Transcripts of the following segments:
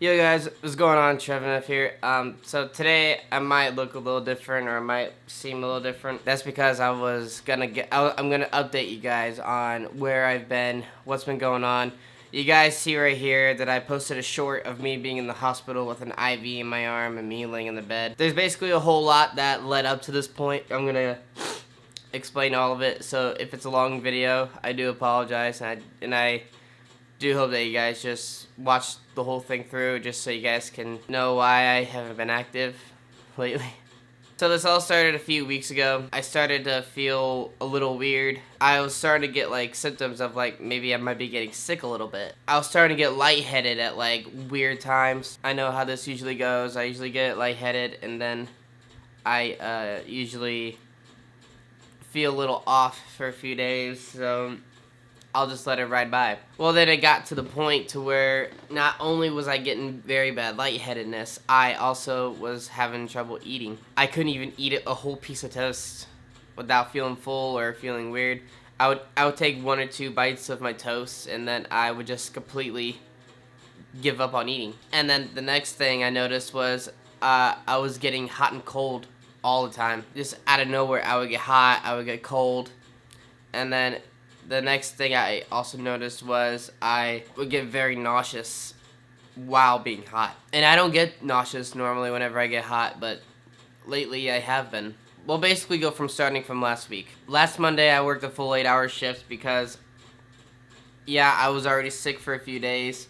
Yo guys, what's going on? Trev here. So today I might look a little different, or I might seem a little different. That's because I'm gonna update you guys on where I've been, what's been going on. You guys see right here that I posted a short of me being in the hospital with an IV in my arm and me laying in the bed. There's basically a whole lot that led up to this point. I'm gonna explain all of it. So if it's a long video, I do apologize, and I do hope that you guys just watch the whole thing through just so you guys can know why I haven't been active lately. So this all started a few weeks ago. I started to feel a little weird. I was starting to get like symptoms of like maybe I might be getting sick a little bit. I was starting to get lightheaded at like weird times. I know how this usually goes. I usually get lightheaded and then I usually feel a little off for a few days. So I'll just let it ride by. Well, then it got to the point to where not only was I getting very bad lightheadedness, I also was having trouble eating. I couldn't even eat a whole piece of toast without feeling full or feeling weird. I would take one or two bites of my toast and then I would just completely give up on eating. And then the next thing I noticed was I was getting hot and cold all the time. Just out of nowhere, I would get hot, I would get cold, and then the next thing I also noticed was I would get very nauseous while being hot. And I don't get nauseous normally whenever I get hot, but lately I have been. We'll basically go from starting from last week. Last Monday I worked a full 8-hour shift because, yeah, I was already sick for a few days.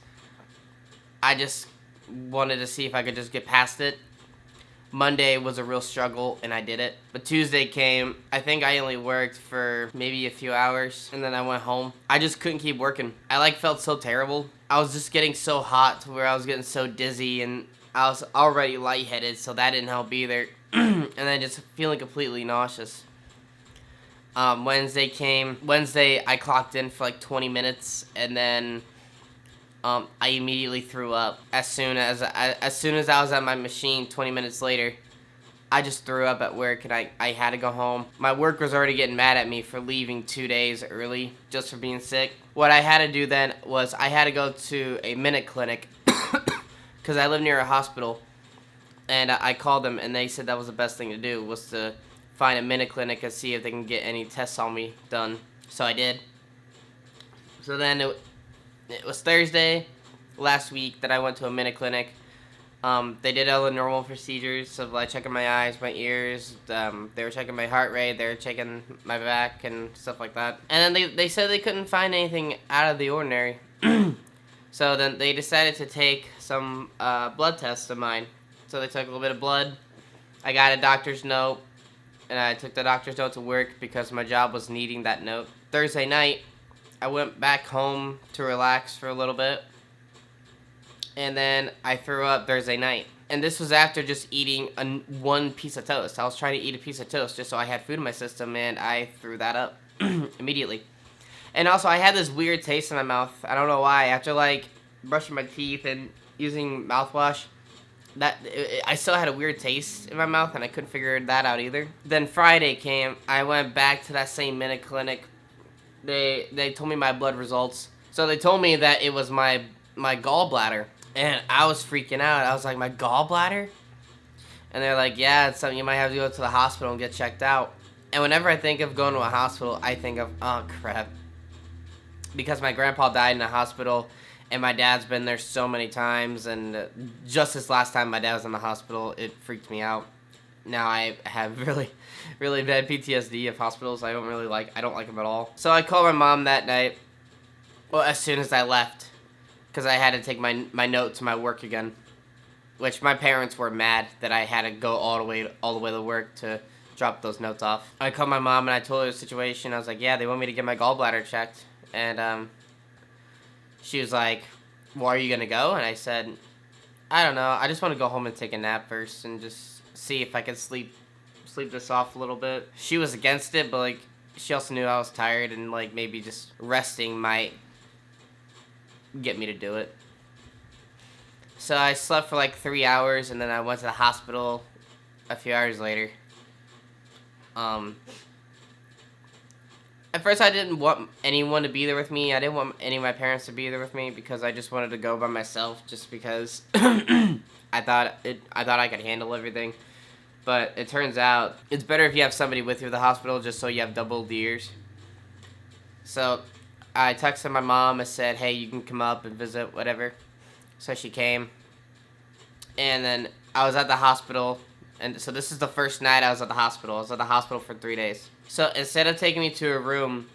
I just wanted to see if I could just get past it. Monday was a real struggle, and I did it. But Tuesday came. I think I only worked for maybe a few hours, and then I went home. I just couldn't keep working. I felt so terrible. I was just getting so hot to where I was getting so dizzy, and I was already lightheaded, so that didn't help either. And then just feeling completely nauseous. Wednesday came. Wednesday, I clocked in for like 20 minutes, and then I immediately threw up. As soon as I was at my machine 20 minutes later, I just threw up at work and I had to go home. My work was already getting mad at me for leaving 2 days early just for being sick. What I had to do then was I had to go to a minute clinic because I live near a hospital, and I called them and they said that was the best thing to do, was to find a minute clinic and see if they can get any tests on me done. So I did. So then it was Thursday last week that I went to a minute clinic. They did all the normal procedures of like checking my eyes, my ears. They were checking my heart rate. They were checking my back and stuff like that. And then they said they couldn't find anything out of the ordinary. So then they decided to take some blood tests of mine. So they took a little bit of blood. I got a doctor's note, and I took the doctor's note to work because my job was needing that note. Thursday night, I went back home to relax for a little bit, and then I threw up Thursday night. And this was after just eating one piece of toast. I was trying to eat a piece of toast just so I had food in my system, and I threw that up immediately. And also, I had this weird taste in my mouth. I don't know why. After like brushing my teeth and using mouthwash, I still had a weird taste in my mouth, and I couldn't figure that out either. Then Friday came. I went back to that same minute clinic. They told me my blood results. So they told me that it was my gallbladder. And I was freaking out. I was like, my gallbladder? And they're like, yeah, it's something you might have to go to the hospital and get checked out. And whenever I think of going to a hospital, I think of, oh, crap. Because my grandpa died in a hospital, and my dad's been there so many times. And just this last time my dad was in the hospital, it freaked me out. Now I have really, really bad PTSD of hospitals. I don't like them at all. So I called my mom that night, well, as soon as I left, because I had to take my note to my work again, which my parents were mad that I had to go all the way to work to drop those notes off. I called my mom and I told her the situation. I was like, yeah, they want me to get my gallbladder checked. And she was like, well, are you going to go? And I said, I don't know. I just want to go home and take a nap first and just see if I could sleep this off a little bit. She was against it, but like she also knew I was tired, and like maybe just resting might get me to do it. So I slept for like 3 hours, and then I went to the hospital a few hours later. At first, I didn't want anyone to be there with me. I didn't want any of my parents to be there with me because I just wanted to go by myself. Just because I thought I could handle everything. But it turns out it's better if you have somebody with you at the hospital, just so you have double the ears. So I texted my mom. I said, "Hey, you can come up and visit, whatever." So she came, and then I was at the hospital. And so this is the first night I was at the hospital. I was at the hospital for 3 days. So instead of taking me to a room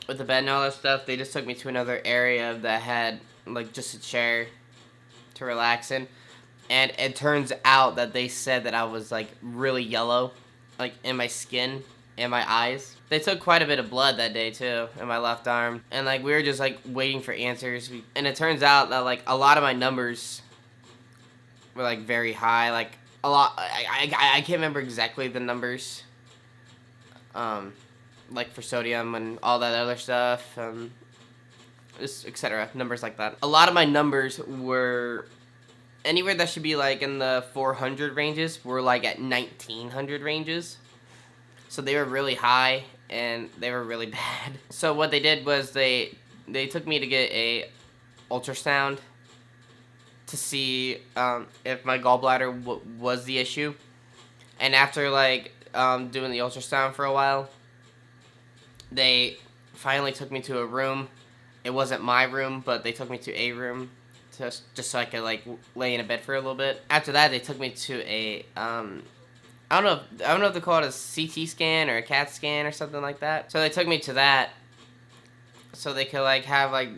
with the bed and all that stuff, they just took me to another area that had like just a chair to relax in. And it turns out that they said that I was like really yellow, like in my skin and my eyes. They took quite a bit of blood that day too in my left arm, and like we were just like waiting for answers. And it turns out that like a lot of my numbers were like very high, like a lot. I can't remember exactly the numbers, like for sodium and all that other stuff, just etc. Numbers like that. A lot of my numbers were anywhere that should be like in the 400 ranges were like at 1900 ranges. So they were really high and they were really bad. So what they did was they took me to get a ultrasound to see if my gallbladder was the issue. And after like doing the ultrasound for a while, they finally took me to a room. It wasn't my room, but they took me to a room just so I could like lay in a bed for a little bit. After that, they took me to a I don't know if they call it a CT scan or a CAT scan or something like that. So they took me to that so they could like have like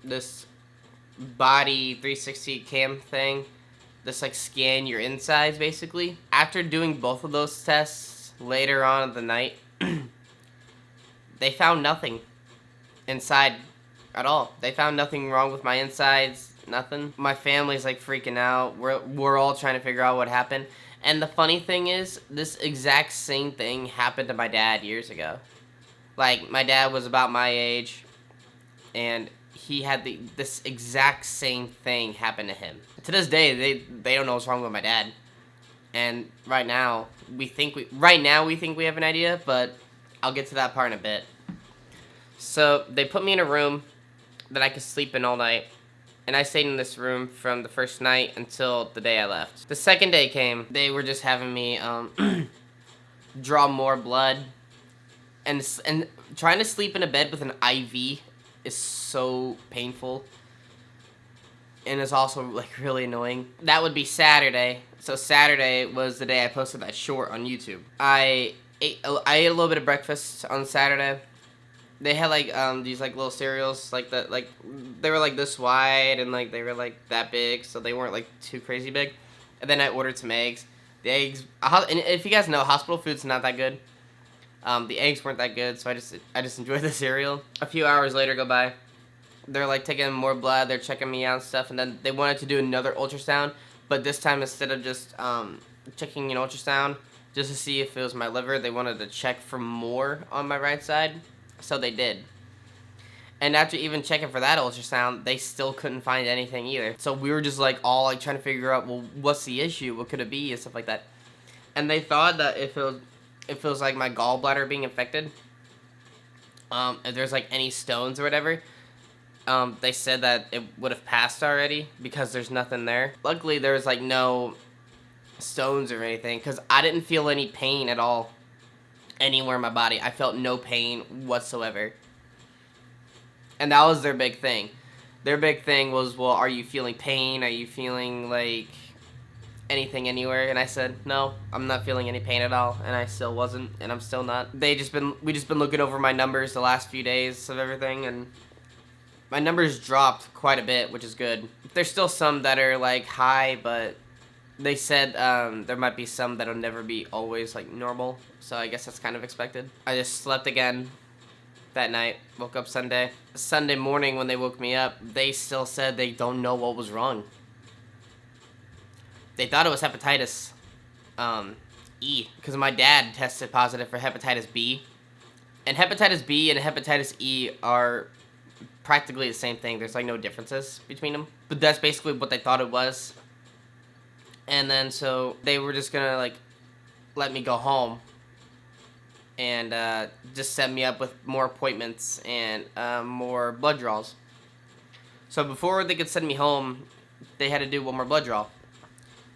this body 360 cam thing, this like scan your insides basically. After doing both of those tests later on in the night, they found nothing inside at all. They found nothing wrong with my insides, nothing. My family's like freaking out. We're all trying to figure out what happened. And the funny thing is, this exact same thing happened to my dad years ago. Like, my dad was about my age, and he had this exact same thing happen to him. To this day, they don't know what's wrong with my dad. And right now we think we have an idea, but I'll get to that part in a bit. So they put me in a room that I could sleep in all night. And I stayed in this room from the first night until the day I left. The second day came, they were just having me draw more blood. And trying to sleep in a bed with an IV is so painful. And it's also like really annoying. That would be Saturday. So Saturday was the day I posted that short on YouTube. I ate a little bit of breakfast on Saturday. They had like these like little cereals like that, like they were like this wide and like they were like that big, so they weren't like too crazy big. And then I ordered some eggs. The eggs, and if you guys know, hospital food's not that good. The eggs weren't that good, so I just enjoyed the cereal. A few hours later go by. They're like taking more blood. They're checking me out and stuff, and then they wanted to do another ultrasound, but this time instead of just checking an ultrasound just to see if it was my liver, they wanted to check for more on my right side. So they did. And after even checking for that ultrasound, they still couldn't find anything either. So we were just like all like trying to figure out, well, what's the issue? What could it be? And stuff like that. And they thought that if it was like my gallbladder being infected, if there's like any stones or whatever, they said that it would have passed already because there's nothing there. Luckily, there was like no stones or anything because I didn't feel any pain at all. Anywhere in my body. I felt no pain whatsoever. And that was their big thing. Their big thing was, well, are you feeling pain? Are you feeling like anything anywhere? And I said, no, I'm not feeling any pain at all. And I still wasn't, and I'm still not. We just been looking over my numbers the last few days of everything, and my numbers dropped quite a bit, which is good. There's still some that are like high, but they said there might be some that'll never be always like normal, so I guess that's kind of expected. I just slept again that night, woke up Sunday. Sunday morning when they woke me up, they still said they don't know what was wrong. They thought it was hepatitis E, because my dad tested positive for hepatitis B. And hepatitis B and hepatitis E are practically the same thing. There's like no differences between them. But that's basically what they thought it was. And then so they were just gonna like let me go home and just set me up with more appointments and more blood draws. So before they could send me home, they had to do one more blood draw.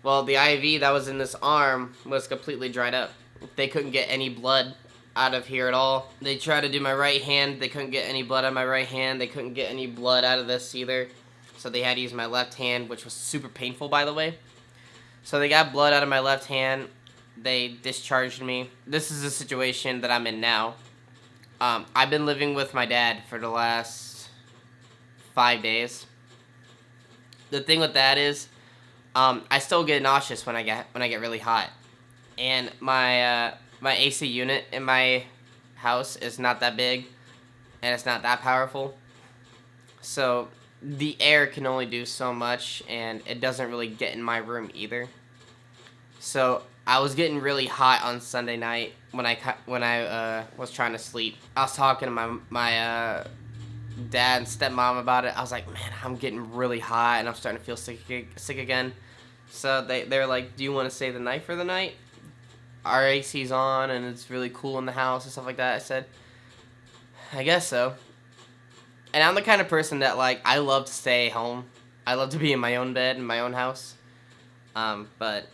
Well, the IV that was in this arm was completely dried up. They couldn't get any blood out of here at all. They tried to do my right hand. They couldn't get any blood out of my right hand. They couldn't get any blood out of this either. So they had to use my left hand, which was super painful, by the way. So they got blood out of my left hand. They discharged me. This is the situation that I'm in now. I've been living with my dad for the last 5 days. The thing with that is, I still get nauseous when I get really hot, and my AC unit in my house is not that big, and it's not that powerful. So the air can only do so much, and it doesn't really get in my room either. So I was getting really hot on Sunday night when I was trying to sleep. I was talking to my dad and stepmom about it. I was like, man, I'm getting really hot and I'm starting to feel sick again. So they're like, do you want to stay the night for the night? Our AC's on and it's really cool in the house and stuff like that. I said, I guess so. And I'm the kind of person that, like, I love to stay home. I love to be in my own bed in my own house. But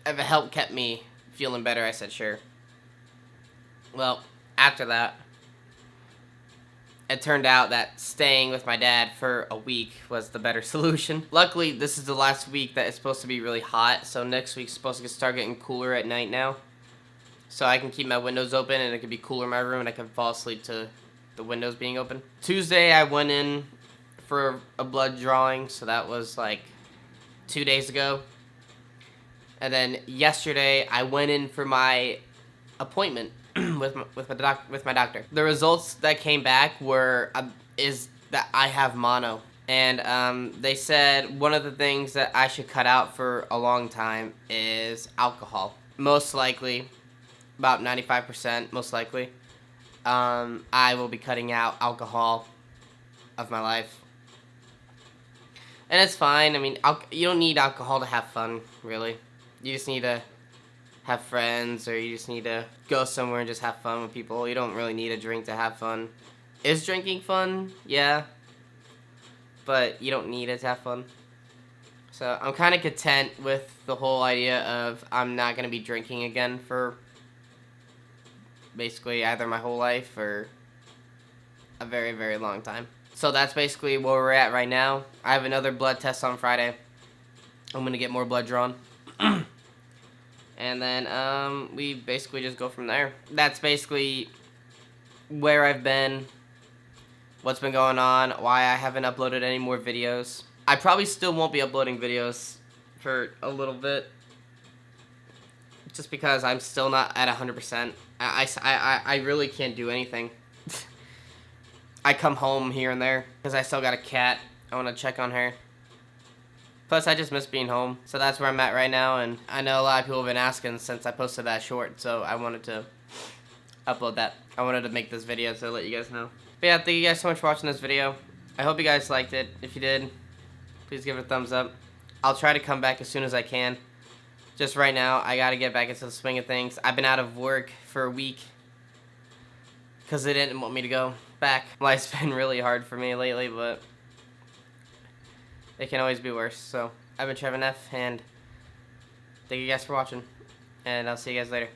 if it helped kept me feeling better, I said sure. Well, after that, it turned out that staying with my dad for a week was the better solution. Luckily, this is the last week that it's supposed to be really hot, so next week's supposed to start getting cooler at night now. So I can keep my windows open and it can be cooler in my room and I can fall asleep to the windows being open. Tuesday, I went in for a blood drawing, so that was like 2 days ago. And then yesterday, I went in for my appointment with my doctor. The results that came back were is that I have mono, and they said one of the things that I should cut out for a long time is alcohol. Most likely, about 95%, most likely, I will be cutting out alcohol of my life. And it's fine. I mean, you don't need alcohol to have fun, really. You just need to have friends, or you just need to go somewhere and just have fun with people. You don't really need a drink to have fun. Is drinking fun? Yeah. But you don't need it to have fun. So I'm kind of content with the whole idea of I'm not going to be drinking again for basically either my whole life or a very, very long time. So that's basically where we're at right now. I have another blood test on Friday. I'm going to get more blood drawn. And then we basically just go from there. That's basically where I've been, what's been going on, why I haven't uploaded any more videos. I probably still won't be uploading videos for a little bit, just because I'm still not at 100%. I really can't do anything. I come home here and there because I still got a cat. I want to check on her. Plus, I just miss being home. So that's where I'm at right now. And I know a lot of people have been asking since I posted that short. So I wanted to upload that. I wanted to make this video to let you guys know. But yeah, thank you guys so much for watching this video. I hope you guys liked it. If you did, please give it a thumbs up. I'll try to come back as soon as I can. Just right now, I got to get back into the swing of things. I've been out of work for a week because they didn't want me to go back. Life's been really hard for me lately, but it can always be worse. So I've been Trevin F, and thank you guys for watching, and I'll see you guys later.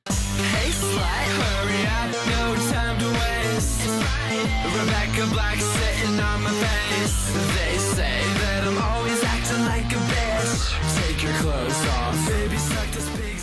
Hey slut, hurry up, no time to waste. Rebecca Black sitting on my face. They say that I'm always acting like a bitch. Take your clothes off, baby, suck this pig's